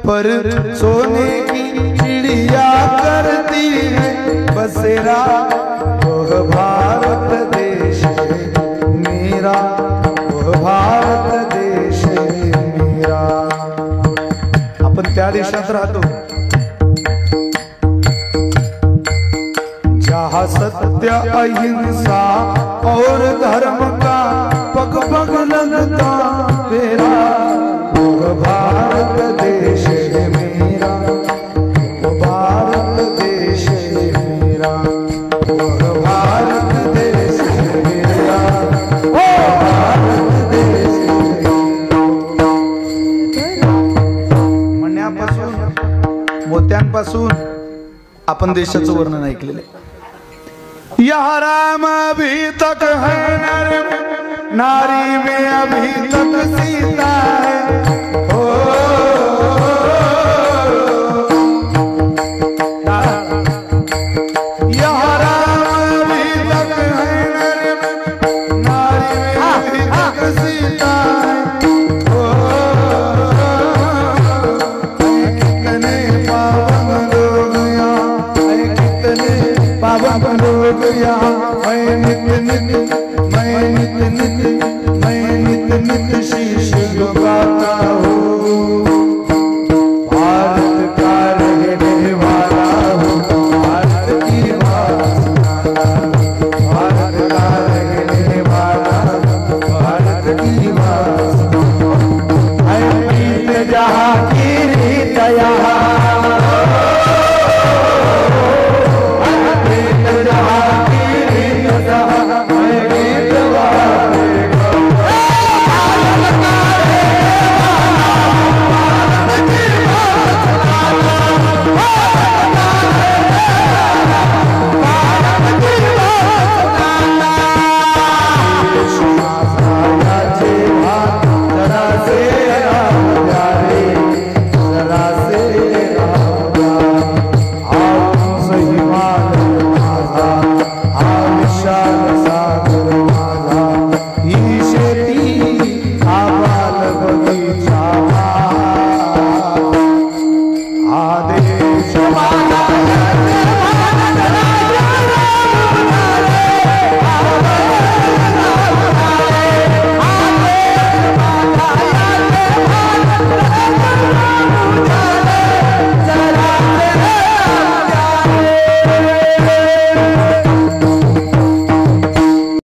पर सोने की चिड़िया करती है बसेरा, वह भारत देश है मेरा, वह भारत देश है मेरा। आपण त्या देशात राहतो जहाँ सत्य अहिंसा और धर्म का पग पग लगता तेरा, वह भारत देश है मेरा, वह भारत देश है मेरा, वह भारत देश है मेरा, वह भारत देश है मेरा। म्हणण्यापासून मोत्यांपासून आपण देशाचं वर्णन ऐकलेलं आहे। यहाँ राम अभी तक है नर, नारी में अभी तक सीता है। ओ यहाँ राम अभी तक है नर, नारी में अभी तक सीता है। ओ कितने पावन लोग यहाँ, कितने पावन लोग यहाँ, मैं नित नित शीश झुकाता हूँ। भारत का रहने वाला हूँ, भारत की बात सुनाता हूँ, भारत का रहने वाला हूँ, भारत की बात सुनाता हूँ। है प्रीत जहाँ की रीत यहाँ, सही